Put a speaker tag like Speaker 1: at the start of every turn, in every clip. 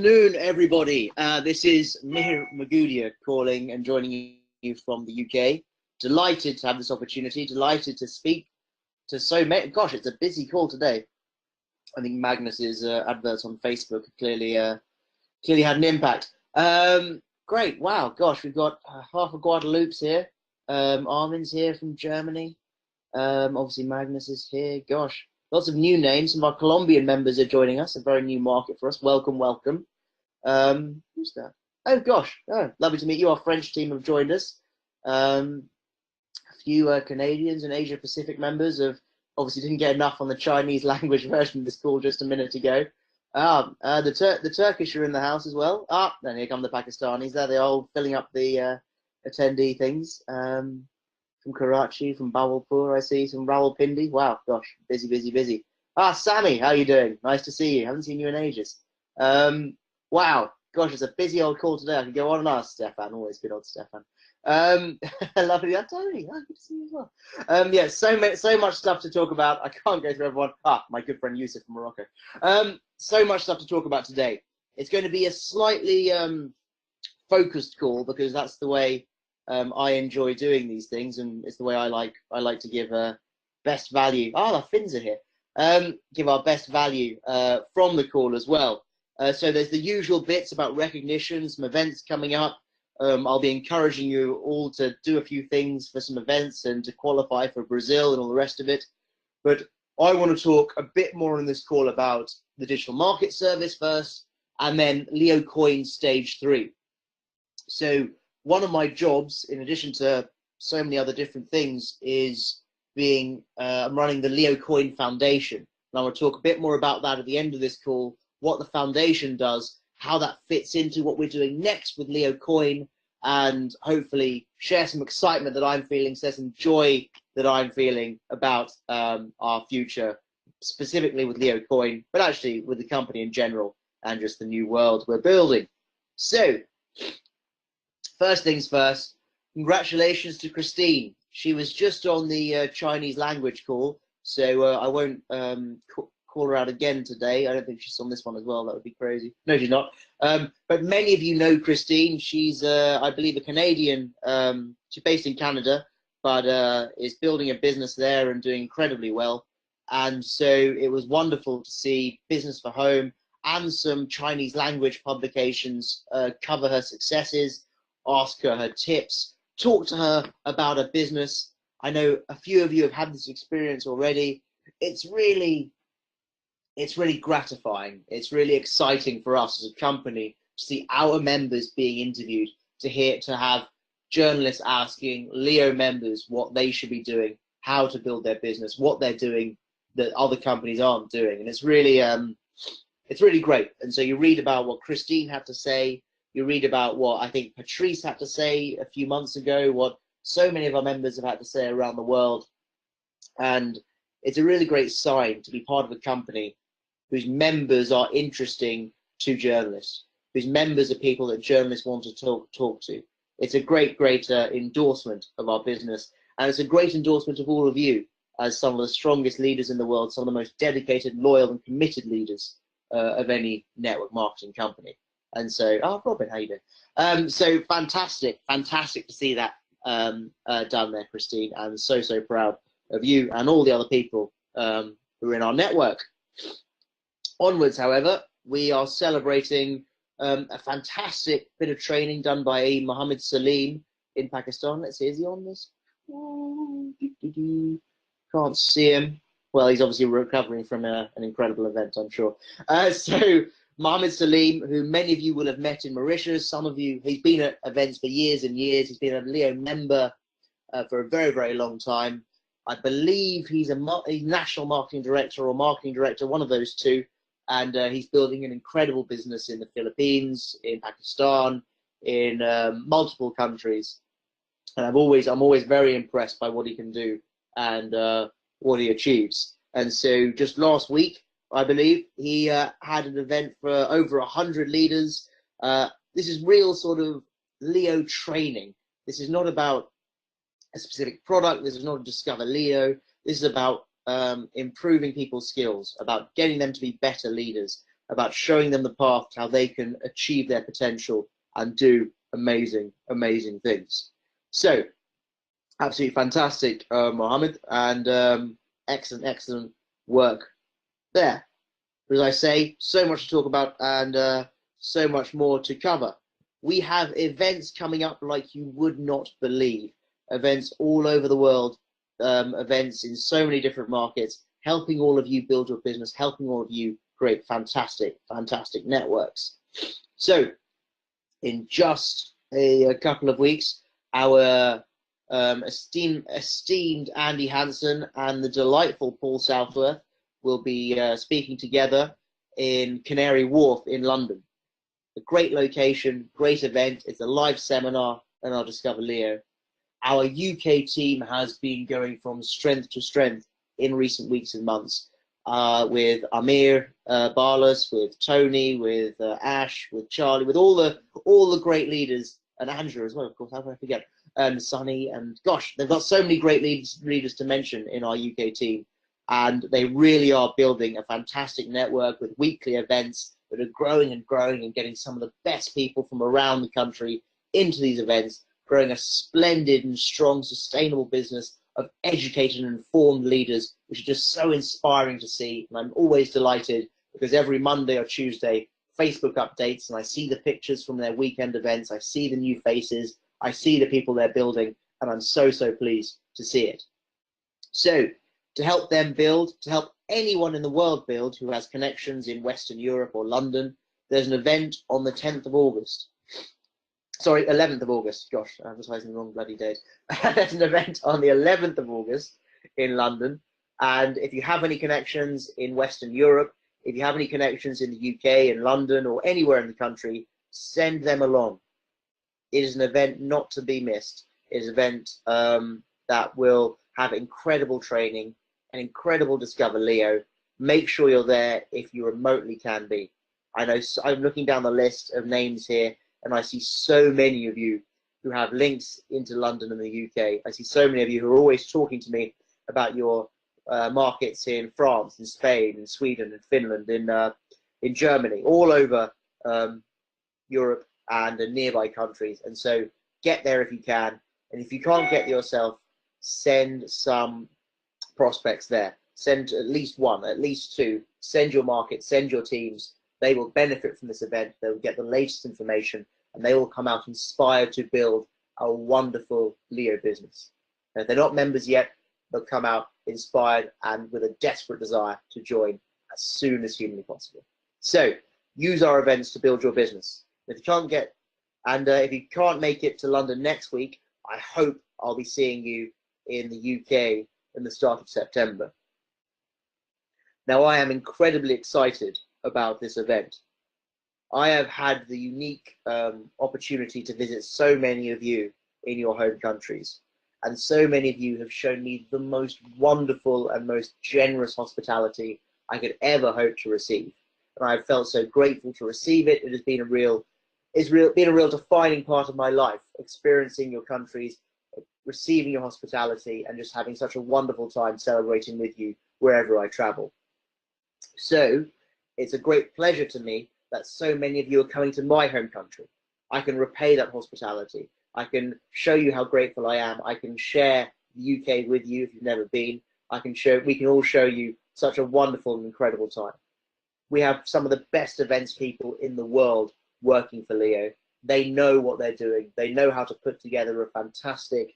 Speaker 1: afternoon, everybody. This is Mihir Magudia calling and joining you from the UK. Delighted to have this opportunity, delighted to speak to so many. Gosh, it's a busy call today. I think Magnus's adverts on Facebook clearly had an impact. Great, wow, gosh, we've got half of Guadeloupe's here. Armin's here from Germany. Obviously Magnus is here. Gosh, lots of new names. Some of our Colombian members are joining us, a very new market for us. Welcome, welcome. Who's that? Oh gosh, lovely to meet you. Our French team have joined us. A few Canadians and Asia Pacific members have obviously didn't get enough on the Chinese language version of this call just a minute ago. The Turkish are in the house as well. Then here come the Pakistanis. There they are, all filling up the attendee things. From Karachi, from Bawalpur, I see some Rawalpindi. Wow, gosh, busy, busy, busy. Sammy, how you doing? Nice to see you. Haven't seen you in ages. Wow, gosh, it's a busy old call today. I could go on and ask Stefan. Always good old Stefan. Lovely, Tony. Good to see you as well. Yeah, so much stuff to talk about. I can't go through everyone. My good friend Yusuf from Morocco. So much stuff to talk about today. It's going to be a slightly focused call because that's the way I enjoy doing these things, and it's the way I like to give best value. The Finns are here. Give our best value from the call as well. So there's the usual bits about recognition, some events coming up. I'll be encouraging you all to do a few things for some events and to qualify for Brazil and all the rest of it. But I want to talk a bit more in this call about the digital market service first, and then Leo Coin Stage 3. So one of my jobs, in addition to so many other different things, is I'm running the Leo Coin Foundation. And I want to talk a bit more about that at the end of this call, what the foundation does, how that fits into what we're doing next with Leo Coin, and hopefully share some excitement that I'm feeling, share some joy that I'm feeling about our future, specifically with Leo Coin, but actually with the company in general and just the new world we're building. So, first things first, congratulations to Christine. She was just on the Chinese language call, so I won't call her out again today. I don't think she's on this one as well. That would be crazy. No, she's not. But many of you know Christine. She's, I believe, a Canadian. She's based in Canada, but is building a business there and doing incredibly well. And so it was wonderful to see Business for Home and some Chinese language publications cover her successes, ask her tips, talk to her about her business. I know a few of you have had this experience already. It's really gratifying. It's really exciting for us as a company to see our members being interviewed, to have journalists asking Leo members what they should be doing, how to build their business, what they're doing that other companies aren't doing. And it's really great. And so you read about what Christine had to say. You read about what I think Patrice had to say a few months ago, what so many of our members have had to say around the world. And it's a really great sign to be part of a company whose members are interesting to journalists, whose members are people that journalists want to talk to. It's a great endorsement of our business. And it's a great endorsement of all of you as some of the strongest leaders in the world, some of the most dedicated, loyal, and committed leaders of any network marketing company. And so, Robin, how you doing? So fantastic to see that done there, Christine. I'm so proud of you and all the other people who are in our network. Onwards, however, we are celebrating a fantastic bit of training done by Mohammed Salim in Pakistan. Let's see, is he on this? Can't see him. Well, he's obviously recovering from an incredible event, I'm sure. So Mohammed Salim, who many of you will have met in Mauritius, some of you, he's been at events for years and years. He's been a Leo member for a very long time. I believe he's a national marketing director or marketing director, one of those two. And he's building an incredible business in the Philippines, in Pakistan, in multiple countries. And I'm always very impressed by what he can do and what he achieves. And so just last week, I believe, he had an event for over 100 leaders. This is real sort of Leo training. This is not about a specific product. This is not a Discover Leo. This is about improving people's skills, about getting them to be better leaders, about showing them the path to how they can achieve their potential and do amazing, amazing things. So, absolutely fantastic, Mohammed, and excellent, excellent work there. But as I say, so much to talk about and so much more to cover. We have events coming up like you would not believe. Events all over the world, events in so many different markets, helping all of you build your business, helping all of you create fantastic, fantastic networks. So, in just a couple of weeks, our esteemed Andy Hansen and the delightful Paul Southworth will be speaking together in Canary Wharf in London. A great location, great event. It's a live seminar, and I'll discover Leo. Our UK team has been going from strength to strength in recent weeks and months, with Amir Barlas, with Tony, with Ash, with Charlie, with all the great leaders, and Andrew as well, of course. How can I forget? And Sonny, and gosh, they've got so many great leaders to mention in our UK team, and they really are building a fantastic network with weekly events that are growing and growing and getting some of the best people from around the country into these events, growing a splendid and strong, sustainable business of educated and informed leaders, which are just so inspiring to see. And I'm always delighted because every Monday or Tuesday, Facebook updates, and I see the pictures from their weekend events. I see the new faces. I see the people they're building, and I'm so, so pleased to see it. So, to help them build, to help anyone in the world build who has connections in Western Europe or London, there's an event on the 10th of August. Sorry, 11th of August. Gosh, I'm advertising the wrong bloody date. There's an event on the 11th of August in London. And if you have any connections in Western Europe, if you have any connections in the UK, in London, or anywhere in the country, send them along. It is an event not to be missed. It is an event that will have incredible training, an incredible Discover Leo. Make sure you're there if you remotely can be. I know I'm looking down the list of names here, and I see so many of you who have links into London and the UK. I see so many of you who are always talking to me about your markets in France, in Spain, in Sweden, in Finland, in Germany, all over Europe and the nearby countries. And so get there if you can. And if you can't get there yourself, send some prospects there. Send at least one, at least two. Send your market, send your teams. They will benefit from this event. They will get the latest information, and they will come out inspired to build a wonderful Leo business. And if they're not members yet, they'll come out inspired and with a desperate desire to join as soon as humanly possible. So use our events to build your business. If you can't get, and if you can't make it to London next week, I hope I'll be seeing you in the UK in the start of September. Now, I am incredibly excited about this event. I have had the unique opportunity to visit so many of you in your home countries, and so many of you have shown me the most wonderful and most generous hospitality I could ever hope to receive. And I've felt so grateful to receive it. It has been been a real defining part of my life, experiencing your countries, receiving your hospitality, and just having such a wonderful time celebrating with you wherever I travel. So it's a great pleasure to me that so many of you are coming to my home country. I can repay that hospitality. I can show you how grateful I am. I can share the UK with you if you've never been. We can all show you such a wonderful and incredible time. We have some of the best events people in the world working for Leo. They know what they're doing. They know how to put together a fantastic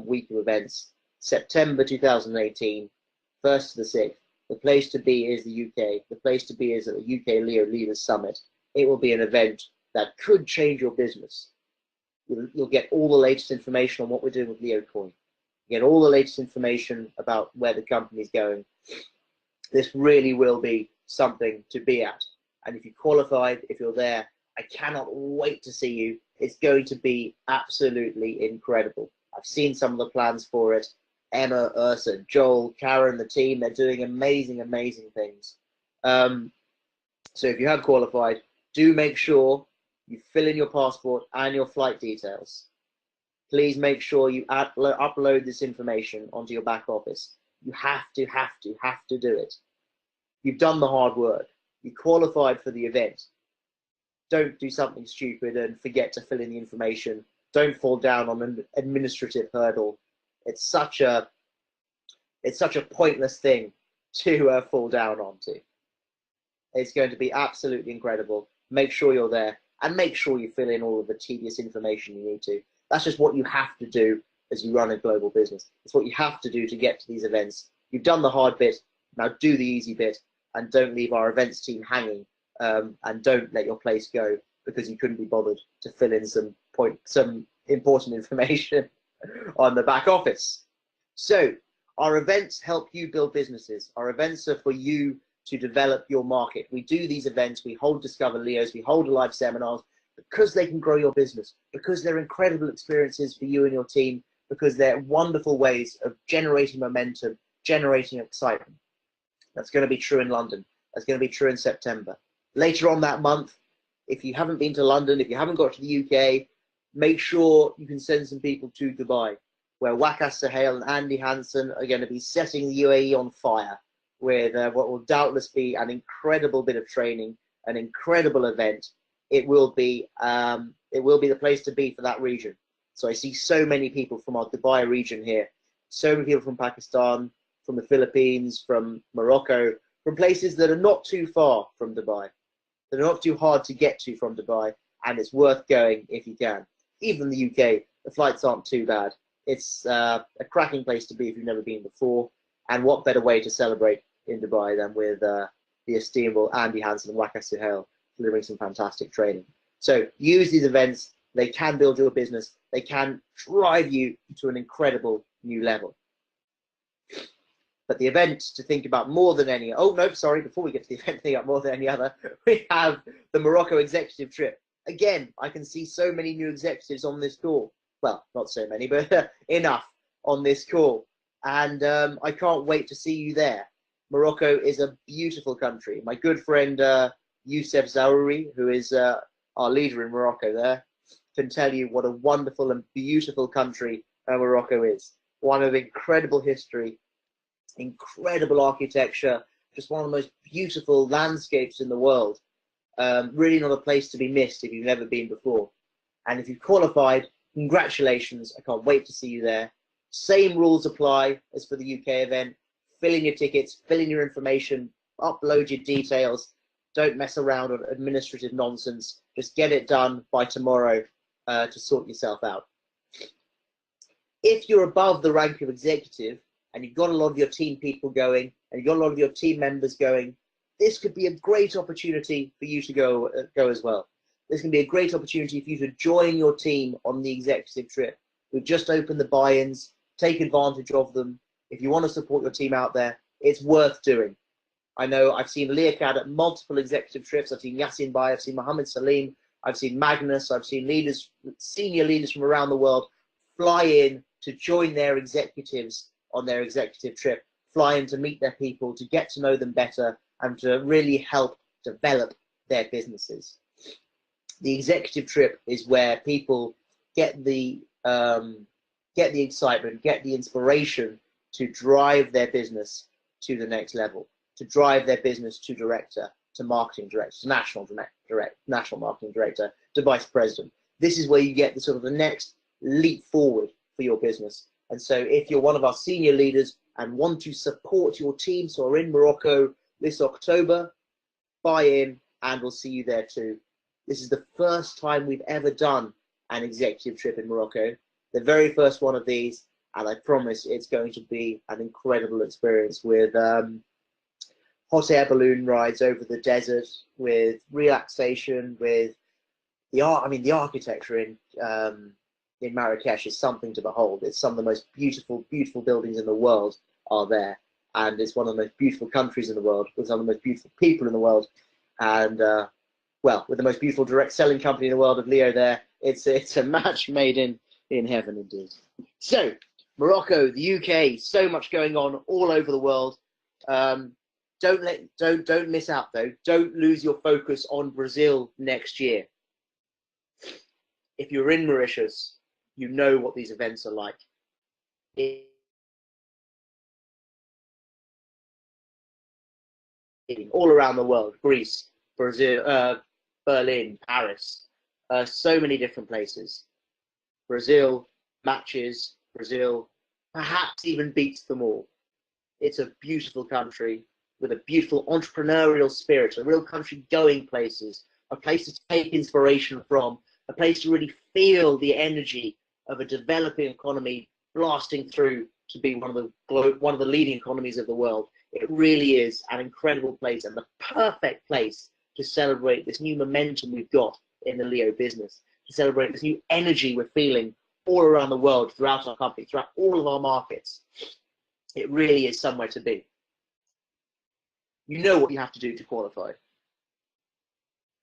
Speaker 1: week of events. September 2018, 1st to the 6th. The place to be is the UK. The place to be is at the UK Leo Leaders Summit. It will be an event that could change your business. You'll get all the latest information on what we're doing with Leo Coin. You get all the latest information about where the company's going. This really will be something to be at. And if you qualified, if you're there, I cannot wait to see you. It's going to be absolutely incredible. I've seen some of the plans for it. Emma, Ursa, Joel, Karen, the team, they're doing amazing, amazing things. So if you have qualified, do make sure you fill in your passport and your flight details. Please make sure you upload this information onto your back office. You have to do it. You've done the hard work. You qualified for the event. Don't do something stupid and forget to fill in the information. Don't fall down on an administrative hurdle. It's such a pointless thing to fall down onto. It's going to be absolutely incredible. Make sure you're there and make sure you fill in all of the tedious information you need to. That's just what you have to do as you run a global business. It's what you have to do to get to these events. You've done the hard bit, now do the easy bit, and don't leave our events team hanging, and don't let your place go because you couldn't be bothered to fill in some important information on the back office. So our events help you build businesses. Our events are for you to develop your market. We do these events, we hold Discover Leos, we hold live seminars because they can grow your business, because they're incredible experiences for you and your team, because they're wonderful ways of generating momentum, generating excitement. That's going to be true in London. That's going to be true in September. Later on that month, if you haven't been to London, if you haven't got to the UK, make sure you can send some people to Dubai, where Waqas Sahel and Andy Hansen are going to be setting the UAE on fire with what will doubtless be an incredible bit of training, an incredible event. It will be the place to be for that region. So I see so many people from our Dubai region here, so many people from Pakistan, from the Philippines, from Morocco, from places that are not too far from Dubai, that are not too hard to get to from Dubai, and it's worth going if you can. Even the UK, the flights aren't too bad. It's a cracking place to be if you've never been before, and what better way to celebrate in Dubai than with the esteemable Andy Hansen and Waqas Sahel delivering some fantastic training. So use these events. They can build your business. They can drive you to an incredible new level. But the event to think about more than any, oh no, sorry, before we get to the event to think about more than any other, we have the Morocco executive trip. Again, I can see so many new executives on this call. Well, not so many, but enough on this call. And I can't wait to see you there. Morocco is a beautiful country. My good friend Youssef Zahouri, who is our leader in Morocco there, can tell you what a wonderful and beautiful country Morocco is. One of incredible history, incredible architecture, just one of the most beautiful landscapes in the world. Really not a place to be missed if you've never been before. And if you've qualified, congratulations. I can't wait to see you there. Same rules apply as for the UK event. Fill in your tickets, fill in your information, upload your details. Don't mess around on administrative nonsense. Just get it done by tomorrow to sort yourself out. If you're above the rank of executive and you've got a lot of your team people going and you've got a lot of your team members going, this could be a great opportunity for you to go as well. This can be a great opportunity for you to join your team on the executive trip. We've just opened the buy-ins. Take advantage of them. If you want to support your team out there, it's worth doing. I know I've seen Liakad at multiple executive trips. I've seen Yassin Bai, I've seen Mohammed Salim, I've seen Magnus, I've seen leaders, senior leaders from around the world fly in to join their executives on their executive trip, fly in to meet their people, to get to know them better, and to really help develop their businesses. The executive trip is where people get the excitement, get the inspiration to drive their business to the next level, to drive their business to director, to marketing director, to national marketing director, to vice president. This is where you get the sort of the next leap forward for your business. And so if you're one of our senior leaders and want to support your team, so are in Morocco this October, buy in and we'll see you there too. This is the first time we've ever done an executive trip in Morocco, the very first one of these, and I promise it's going to be an incredible experience with hot air balloon rides over the desert, with relaxation, with the art. I mean, the architecture in Marrakesh is something to behold. It's some of the most beautiful, beautiful buildings in the world are there, and it's one of the most beautiful countries in the world, with some of the most beautiful people in the world, and well, with the most beautiful direct selling company in the world of Leo there. It's a match made in heaven indeed. So Morocco, the UK, so much going on all over the world. Don't miss out though. Don't lose your focus on Brazil next year. If you're in Mauritius, you know what these events are like. all around the world, Greece, Brazil, Berlin, Paris, so many different places. Brazil matches, Brazil perhaps even beats them all. It's a beautiful country with a beautiful entrepreneurial spirit, a real country going places, a place to take inspiration from, a place to really feel the energy of a developing economy blasting through to be one of the leading economies of the world. It really is an incredible place and the perfect place to celebrate this new momentum we've got in the Leo business, to celebrate this new energy we're feeling all around the world, throughout our company, throughout all of our markets. It really is somewhere to be. You know what you have to do to qualify.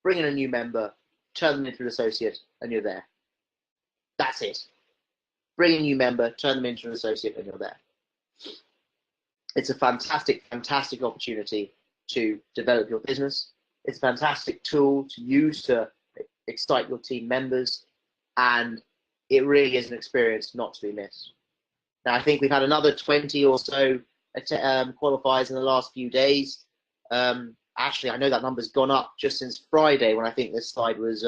Speaker 1: Bring in a new member, turn them into an associate, and you're there. That's it. Bring in a new member, turn them into an associate, and you're there. It's a fantastic, fantastic opportunity to develop your business. It's a fantastic tool to use to excite your team members, and it really is an experience not to be missed. Now, I think we've had another 20 or so qualifiers in the last few days. Actually, I know that number's gone up just since Friday when I think this slide was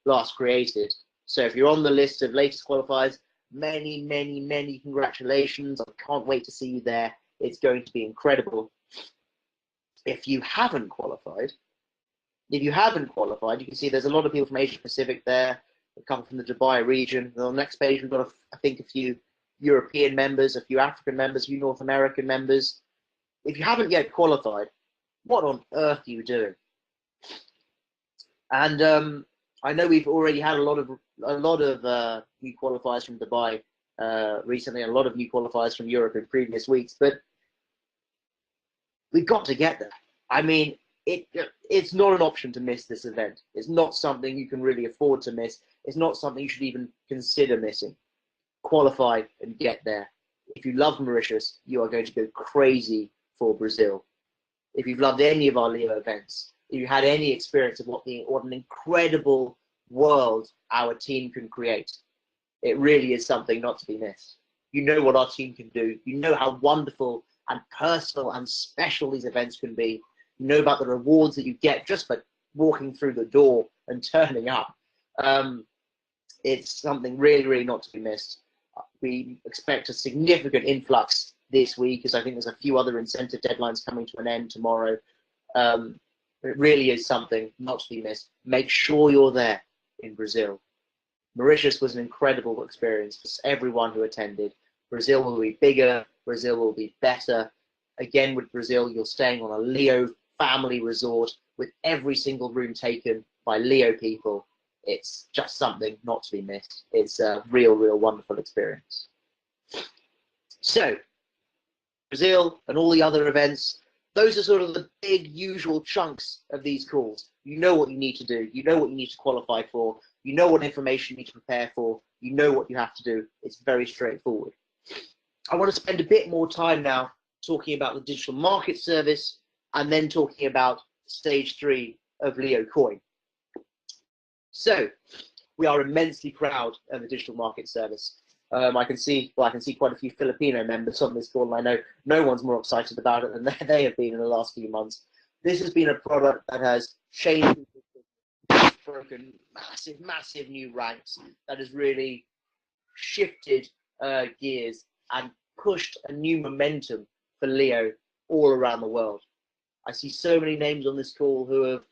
Speaker 1: last created. So if you're on the list of latest qualifiers, many, many, many congratulations. I can't wait to see you there. It's going to be incredible. If you haven't qualified, you can see there's a lot of people from Asia Pacific there, a couple from the Dubai region. And on the next page, we've got, I think, a few European members, a few African members, a few North American members. If you haven't yet qualified, what on earth are you doing? And I know we've already had a lot of new qualifiers from Dubai recently, and a lot of new qualifiers from Europe in previous weeks, but we've got to get there. I mean, it's not an option to miss this event. It's not something you can really afford to miss. It's not something you should even consider missing. Qualify and get there. If you love Mauritius, you are going to go crazy for Brazil. If you've loved any of our Leo events, if you had any experience of what an incredible world our team can create, it really is something not to be missed. You know what our team can do. You know how wonderful and personal and special these events can be. You know about the rewards that you get just by walking through the door and turning up. It's something really, really not to be missed. We expect a significant influx this week, as I think there's a few other incentive deadlines coming to an end tomorrow. It really is something not to be missed. Make sure you're there in Brazil. Mauritius was an incredible experience for everyone who attended. Brazil will be bigger. Brazil will be better. Again, with Brazil, you're staying on a Leo family resort with every single room taken by Leo people. It's just something not to be missed. It's a real, real wonderful experience. So, Brazil and all the other events, those are sort of the big usual chunks of these calls. You know what you need to do. You know what you need to qualify for. You know what information you need to prepare for. You know what you have to do. It's very straightforward. I want to spend a bit more time now talking about the digital market service and then talking about stage 3 of Leo Coin. So we are immensely proud of the digital market service. I can see quite a few Filipino members on this call, and I know no one's more excited about it than they have been in the last few months. This has been a product that has changed, broken massive, massive new ranks, that has really shifted gears and pushed a new momentum for Leo all around the world. I see so many names on this call who have,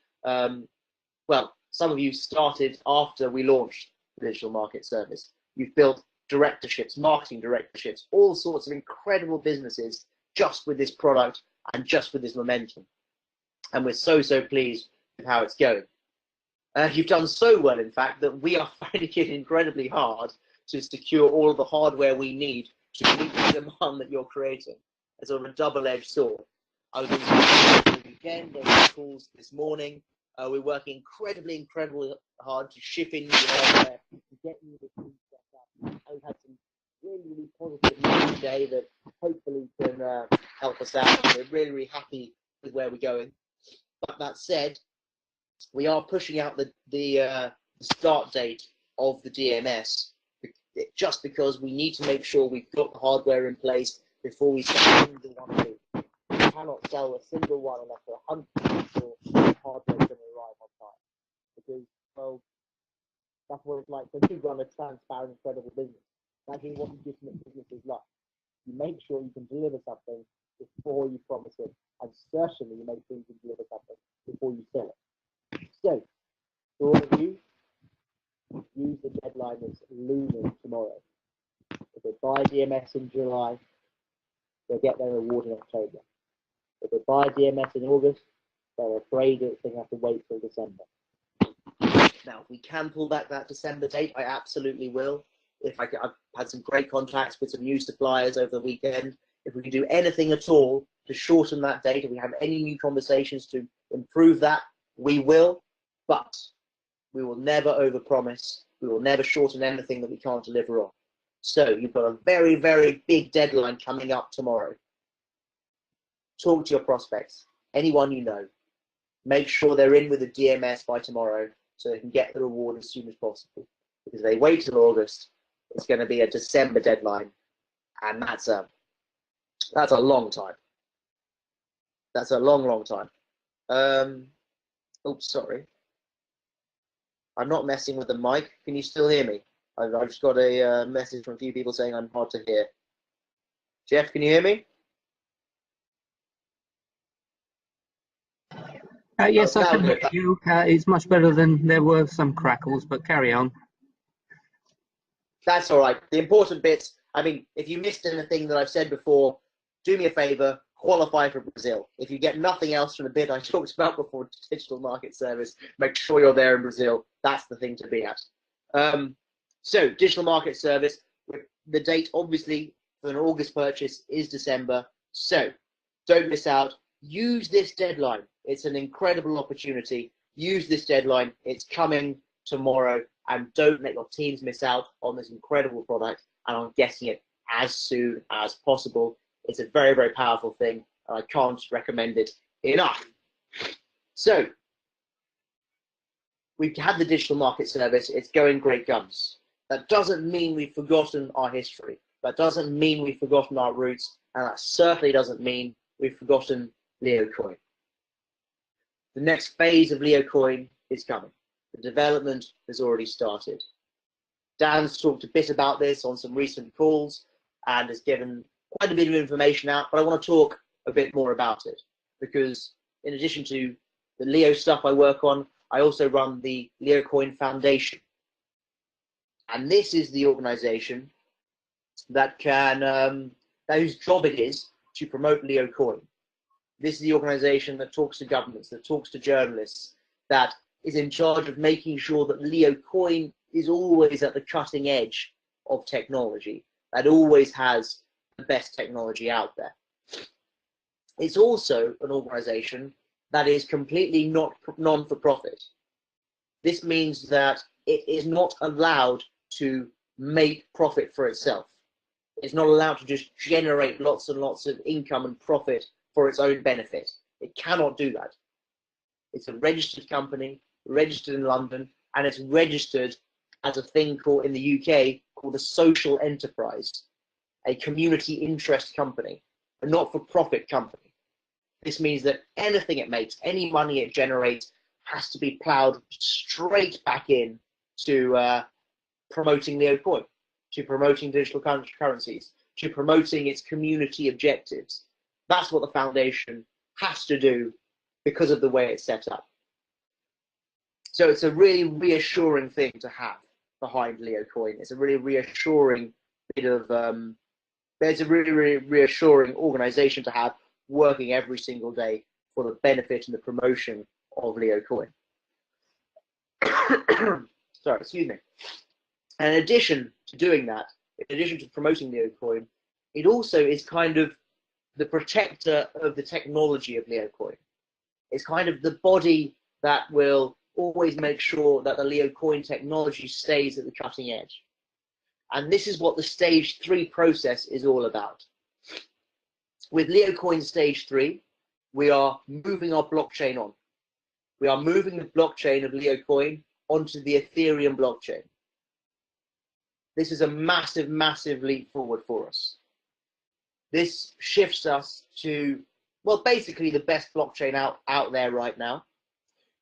Speaker 1: well, some of you started after we launched the digital market service. You've built directorships, marketing directorships, all sorts of incredible businesses just with this product and just with this momentum. And we're so, so pleased with how it's going. You've done so well, in fact, that we are finding it incredibly hard to secure all of the hardware we need to meet the demand that you're creating. It's sort of a double-edged sword. I was on the weekend, there were calls this morning. We're working incredibly hard to ship in the hardware, to get you the team set up. And we've had some really, really positive news today that hopefully can help us out. We're really, really happy with where we're going. But that said, we are pushing out the start date of the DMS just because we need to make sure we've got the hardware in place before we start the 1 week. cannot sell a single one unless they're 100% sure the hardware is going to arrive on time. Because, well, that's what it's like when you run a transparent, credible business. That's what legitimate business is like. You make sure you can deliver something before you promise it, and certainly you make sure you can deliver something before you sell it. So, for all of you, use the deadline that's looming tomorrow. If they buy DMS in July, they'll get their reward in October. If they buy DMS in August, they're afraid that they have to wait till December. Now, if we can pull back that December date, I absolutely will. I've had some great contacts with some new suppliers over the weekend. If we can do anything at all to shorten that date, if we have any new conversations to improve that, we will. But we will never overpromise. We will never shorten anything that we can't deliver on. So you've got a very, very big deadline coming up tomorrow. Talk to your prospects, anyone you know. Make sure they're in with the DMS by tomorrow so they can get the reward as soon as possible. Because if they wait till August, it's going to be a December deadline, and that's a long time. That's a long, long time. Oops, sorry. I'm not messing with the mic. Can you still hear me? I've just got a message from a few people saying I'm hard to hear. Jeff, can you hear me?
Speaker 2: Yes, I can hear you. It's much better than there were some crackles, but carry on.
Speaker 1: That's all right. The important bits, I mean, if you missed anything that I've said before, do me a favor, qualify for Brazil. If you get nothing else from the bit I talked about before, digital market service, make sure you're there in Brazil. That's the thing to be at. So, digital market service, the date obviously for an August purchase is December. So, don't miss out. Use this deadline. It's an incredible opportunity. Use this deadline. It's coming tomorrow, and don't let your teams miss out on this incredible product and on getting it as soon as possible. It's a very, very powerful thing, and I can't recommend it enough. So, we've had the digital market service. It's going great guns. That doesn't mean we've forgotten our history. That doesn't mean we've forgotten our roots, and that certainly doesn't mean we've forgotten LeoCoin. The next phase of LeoCoin is coming. The development has already started. Dan's talked a bit about this on some recent calls and has given quite a bit of information out, but I want to talk a bit more about it because in addition to the Leo stuff I work on, I also run the LeoCoin Foundation. And this is the organization that whose job it is to promote LeoCoin. This is the organization that talks to governments, that talks to journalists, that is in charge of making sure that LeoCoin is always at the cutting edge of technology, that always has the best technology out there. It's also an organization that is completely non-for-profit. This means that it is not allowed to make profit for itself. It's not allowed to just generate lots and lots of income and profit for its own benefit. It cannot do that. It's a registered company, registered in London, and it's registered as a thing called in the UK called a social enterprise, a community interest company, a not-for-profit company. This means that anything it makes, any money it generates, has to be ploughed straight back in to promoting LeoCoin, to promoting digital currencies, to promoting its community objectives. That's what the foundation has to do because of the way it's set up. So it's a really reassuring thing to have behind LeoCoin. It's a really reassuring bit of, there's a really, really reassuring organization to have working every single day for the benefit and the promotion of LeoCoin. Sorry, excuse me. And in addition to doing that, in addition to promoting LeoCoin, it also is kind of the protector of the technology of LeoCoin. It's kind of the body that will always make sure that the LeoCoin technology stays at the cutting edge. And this is what the stage 3 process is all about. With LeoCoin stage 3, we are moving our blockchain on. We are moving the blockchain of LeoCoin onto the Ethereum blockchain. This is a massive, massive leap forward for us. This shifts us to well, basically the best blockchain out there right now.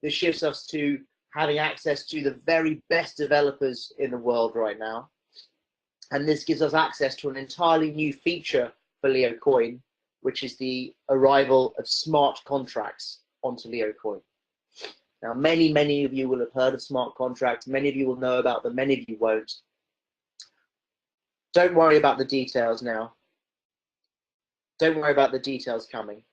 Speaker 1: This shifts us to having access to the very best developers in the world right now. And this gives us access to an entirely new feature for LeoCoin, which is the arrival of smart contracts onto LeoCoin. Now, many of you will have heard of smart contracts. Many of you will know about them. Many of you won't. Don't worry about the details now. Don't worry about the details coming.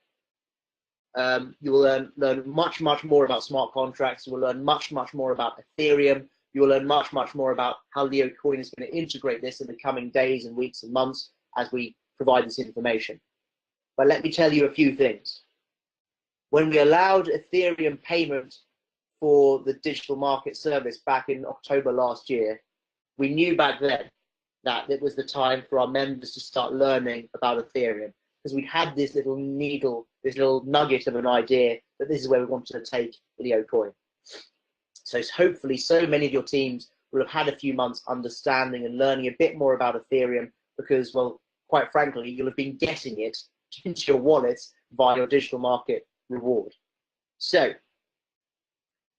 Speaker 1: You will learn much more about smart contracts. You will learn much more about Ethereum. You will learn much more about how LeoCoin is going to integrate this in the coming days and weeks and months as we provide this information. But let me tell you a few things. When we allowed Ethereum payment for the digital market service back in October last year, we knew back then that it was the time for our members to start learning about Ethereum, because we'd had this little needle, this little nugget of an idea that this is where we wanted to take LeoCoin. So hopefully so many of your teams will have had a few months understanding and learning a bit more about Ethereum, because, well, quite frankly, you'll have been getting it into your wallets via your digital market reward. So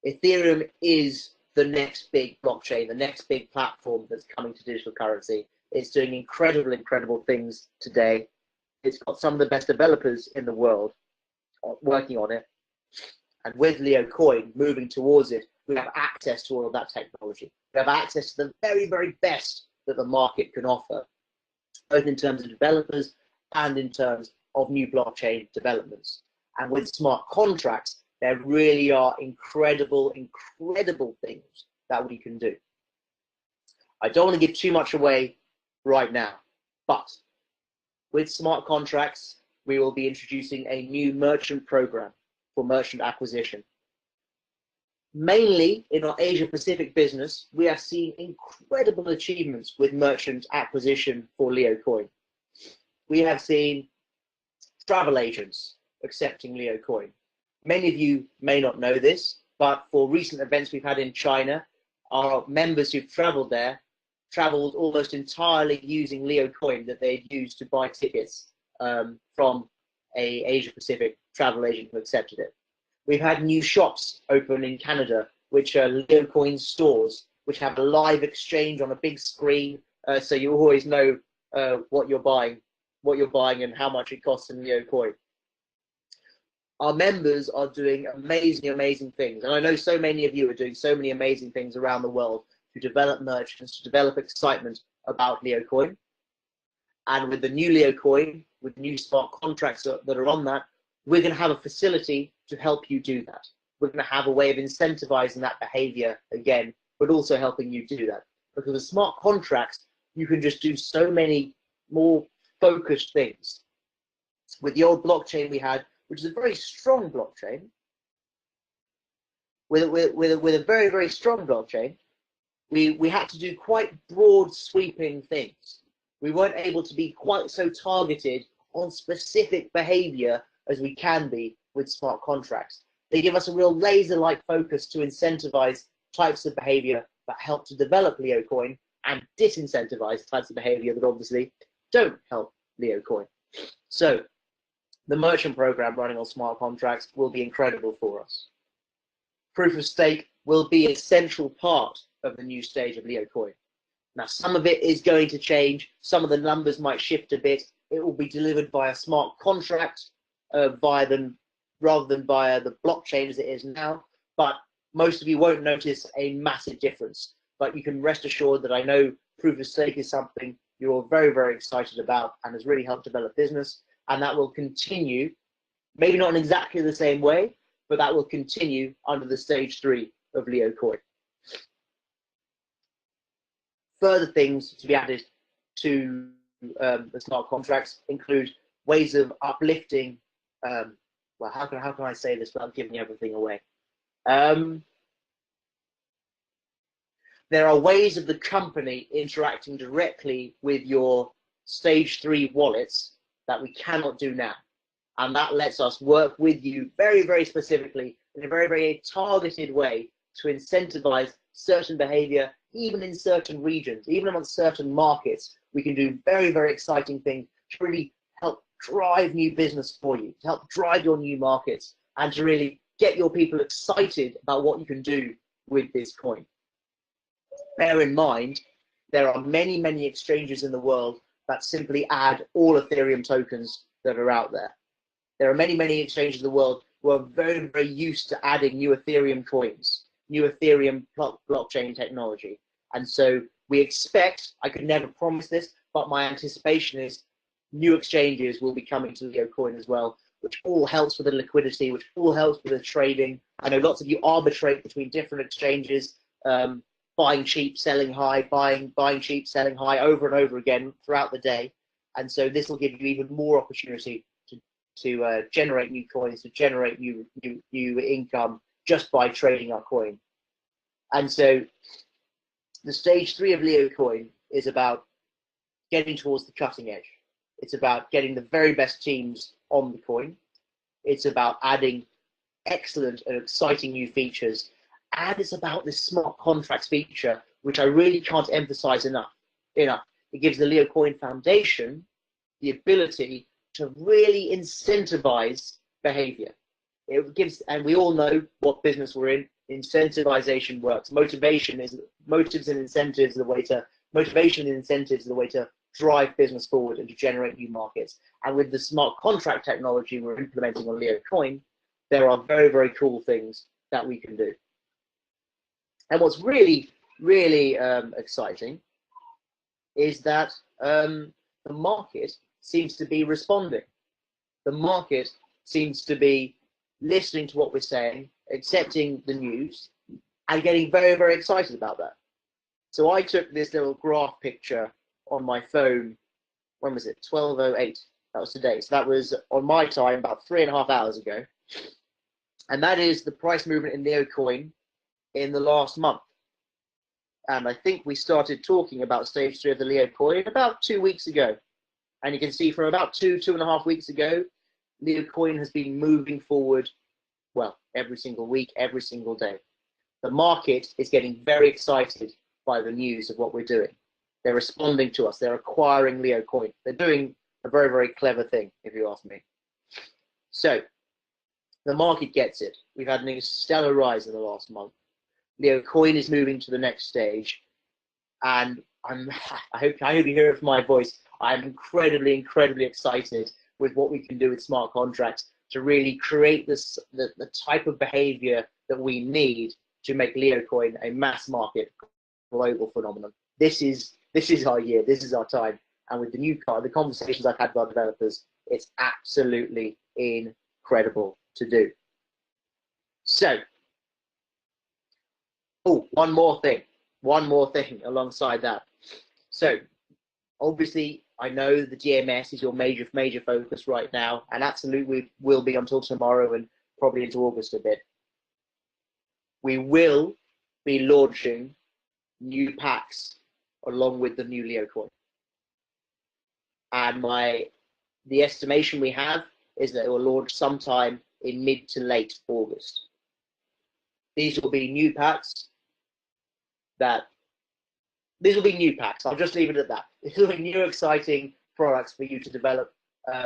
Speaker 1: Ethereum is the next big blockchain, the next big platform that's coming to digital currency. It's doing incredible things today. It's got some of the best developers in the world working on it. And with LeoCoin moving towards it, we have access to all of that technology. We have access to the very best that the market can offer, both in terms of developers and in terms of new blockchain developments. And with smart contracts, there really are incredible things that we can do. I don't want to give too much away right now, but with smart contracts, we will be introducing a new merchant program for merchant acquisition. Mainly in our Asia Pacific business, we have seen incredible achievements with merchant acquisition for LeoCoin. We have seen travel agents accepting LeoCoin. Many of you may not know this, but for recent events we've had in China, our members who've traveled there traveled almost entirely using LeoCoin that they'd used to buy tickets from a Asia Pacific travel agent who accepted it. We've had new shops open in Canada, which are LeoCoin stores, which have a live exchange on a big screen, so you always know what you're buying and how much it costs in LeoCoin. Our members are doing amazing things, and I know so many of you are doing so many amazing things around the world to develop merchants, to develop excitement about LeoCoin. And with the new LeoCoin, with new smart contracts that are on that, we're going to have a facility to help you do that. We're going to have a way of incentivizing that behavior again, but also helping you do that. Because with smart contracts, you can just do so many more focused things. With the old blockchain we had, which is a very strong blockchain, with a very strong blockchain, we had to do quite broad sweeping things. We weren't able to be quite so targeted on specific behavior as we can be with smart contracts. They give us a real laser-like focus to incentivize types of behavior that help to develop LeoCoin and disincentivize types of behavior that obviously don't help LeoCoin. So the merchant program running on smart contracts will be incredible for us. Proof of stake will be a central part of the new stage of LeoCoin. Now, some of it is going to change. Some of the numbers might shift a bit. It will be delivered by a smart contract rather than via the blockchain as it is now. But most of you won't notice a massive difference. But you can rest assured that I know proof of stake is something you're very excited about and has really helped develop business. And that will continue, maybe not in exactly the same way, but that will continue under the stage 3 of LeoCoin. Further things to be added to the smart contracts include ways of uplifting. Well, how can I say this without giving everything away? There are ways of the company interacting directly with your stage 3 wallets that we cannot do now, and that lets us work with you very specifically in a very targeted way to incentivize certain behavior, even in certain regions, even amongst certain markets. We can do very exciting things to really help drive new business for you, to help drive your new markets, and to really get your people excited about what you can do with this coin. Bear in mind, there are many, many exchanges in the world that simply add all Ethereum tokens that are out there. There are many, many exchanges in the world who are very, very used to adding new Ethereum coins, new Ethereum blockchain technology. And so we expect, I could never promise this, but my anticipation is new exchanges will be coming to Leo Coin as well, which all helps with the liquidity, which all helps with the trading. I know lots of you arbitrate between different exchanges, buying cheap, selling high, buying cheap, selling high over and over again throughout the day. And so this will give you even more opportunity to generate new coins, to generate new income just by trading our coin. And so the stage 3 of Leo Coin is about getting towards the cutting edge. It's about getting the very best teams on the coin. It's about adding excellent and exciting new features. And it's about this smart contracts feature, which I really can't emphasize enough. It gives the Leo Coin Foundation the ability to really incentivize behavior. It gives, and we all know what business we're in. Incentivization works. Motives and incentives are the way to drive business forward and to generate new markets. And with the smart contract technology we're implementing on Leo Coin, there are very, very cool things that we can do. And what's really, really exciting is that the market seems to be responding. The market seems to be listening to what we're saying, accepting the news, and getting very, very excited about that. So I took this little graph picture on my phone, when was it? 12:08, that was today. So that was on my time about 3.5 hours ago. And that is the price movement in Leo Coin in the last month. And I think we started talking about stage 3 of the Leo Coin about 2 weeks ago. And you can see from about 2.5 weeks ago, Leo Coin has been moving forward, well, every single week, every single day. The market is getting very excited by the news of what we're doing. They're responding to us. They're acquiring Leo Coin. They're doing a very, very clever thing, if you ask me. So the market gets it. We've had a stellar rise in the last month. Leo Coin is moving to the next stage. And I hope you hear it from my voice. I'm incredibly, incredibly excited with what we can do with smart contracts to really create the type of behavior that we need to make Leo Coin a mass market global phenomenon. This is our year. This is our time. And with the conversations I've had with our developers, it's absolutely incredible to do. So, one more thing alongside that. So, obviously, I know the DMS is your major focus right now, and absolutely will be until tomorrow and probably into August a bit. We will be launching new packs along with the new Leo Coin. And the estimation we have is that it will launch sometime in mid to late August. These will be new packs I'll just leave it at that. These will be new, exciting products for you to develop,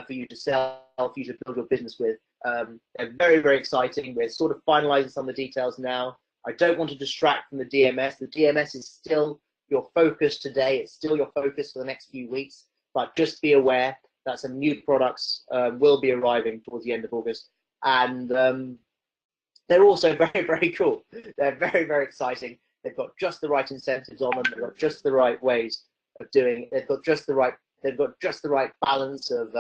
Speaker 1: for you to sell, for you to build your business with. They're very, very exciting. We're sort of finalizing some of the details now. I don't want to distract from the DMS. The DMS is still your focus today. It's still your focus for the next few weeks. But just be aware that some new products will be arriving towards the end of August. And they're also very, very cool. They're very, very exciting. They've got just the right incentives on them. They've got just the right ways of doing it. They've got just the right balance of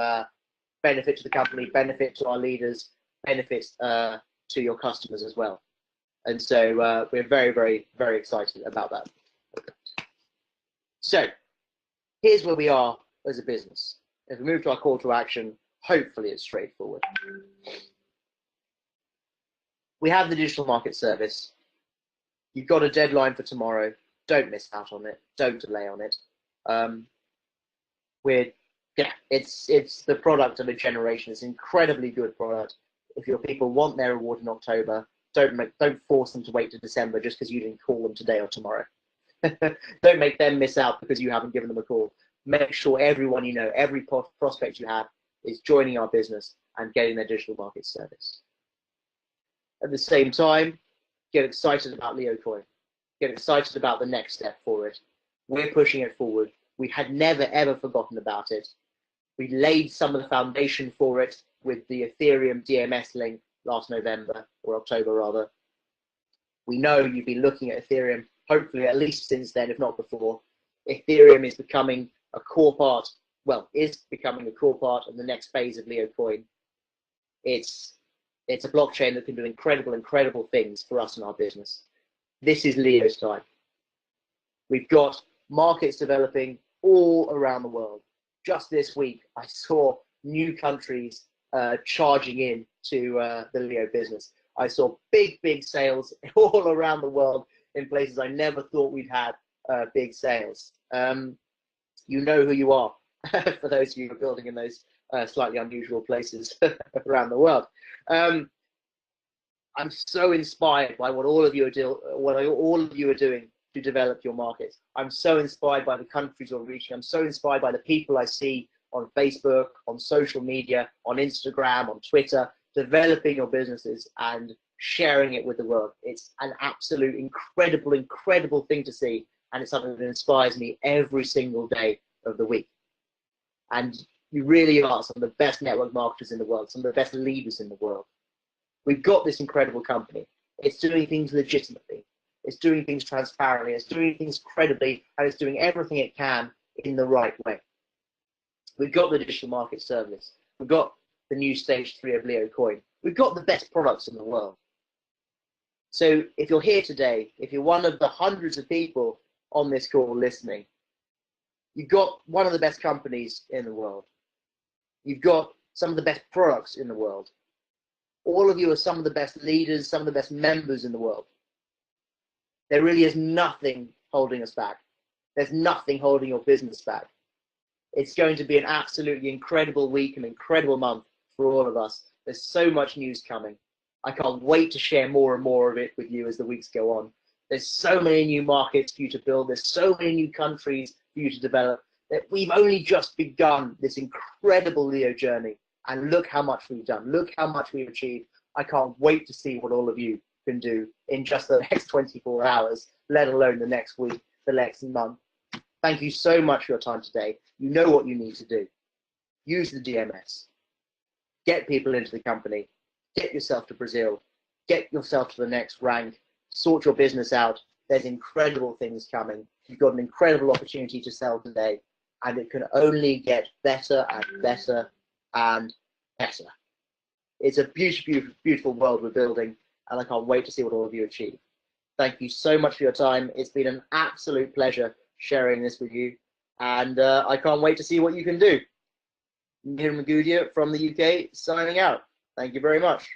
Speaker 1: benefit to the company, benefit to our leaders, benefits to your customers as well. And so we're very, very, very excited about that. So here's where we are as a business. If we move to our call to action, hopefully it's straightforward. We have the digital market service. You've got a deadline for tomorrow. Don't miss out on it. Don't delay on it. It's the product of a generation. It's an incredibly good product. If your people want their reward in October, don't force them to wait to December just because you didn't call them today or tomorrow. Don't make them miss out because you haven't given them a call. Make sure everyone you know, every prospect you have, is joining our business and getting their digital market service. At the same time, get excited about Leo Coin. Get excited about the next step for it. We're pushing it forward. We had never, ever forgotten about it. We laid some of the foundation for it with the Ethereum DMS link last November, or October rather. We know you've been looking at Ethereum, hopefully at least since then, if not before. Ethereum is becoming a core part, well, is becoming a core part of the next phase of Leo Coin. It's a blockchain that can do incredible things for us and our business. This is Leo's time. We've got markets developing all around the world. Just this week, I saw new countries charging in to the Leo business. I saw big sales all around the world in places I never thought we'd have big sales. You know who you are, for those of you who are building in those slightly unusual places around the world. I'm so inspired by what all of you are doing to develop your markets. I'm so inspired by the countries you're reaching. I'm so inspired by the people I see on Facebook, on social media, on Instagram, on Twitter, developing your businesses and sharing it with the world. It's an absolute incredible thing to see, and it's something that inspires me every single day of the week. And you really are some of the best network marketers in the world, some of the best leaders in the world. We've got this incredible company. It's doing things legitimately. It's doing things transparently. It's doing things credibly, and it's doing everything it can in the right way. We've got the digital market service. We've got the new stage 3 of Leo Coin. We've got the best products in the world. So if you're here today, if you're one of the hundreds of people on this call listening, you've got one of the best companies in the world. You've got some of the best products in the world. All of you are some of the best leaders, some of the best members in the world. There really is nothing holding us back. There's nothing holding your business back. It's going to be an absolutely incredible week, an incredible month for all of us. There's so much news coming. I can't wait to share more and more of it with you as the weeks go on. There's so many new markets for you to build. There's so many new countries for you to develop that we've only just begun this incredible Leo journey. And look how much we've done. Look how much we've achieved. I can't wait to see what all of you can do in just the next 24 hours, let alone the next week, the next month. Thank you so much for your time today. You know what you need to do. Use the DMS. Get people into the company. Get yourself to Brazil. Get yourself to the next rank. Sort your business out. There's incredible things coming. You've got an incredible opportunity to sell today, and it can only get better and better and better. It's a beautiful world we're building, and I can't wait to see what all of you achieve. Thank you so much for your time. It's been an absolute pleasure sharing this with you, and I can't wait to see what you can do. Mihir Magudia from the UK signing out. Thank you very much.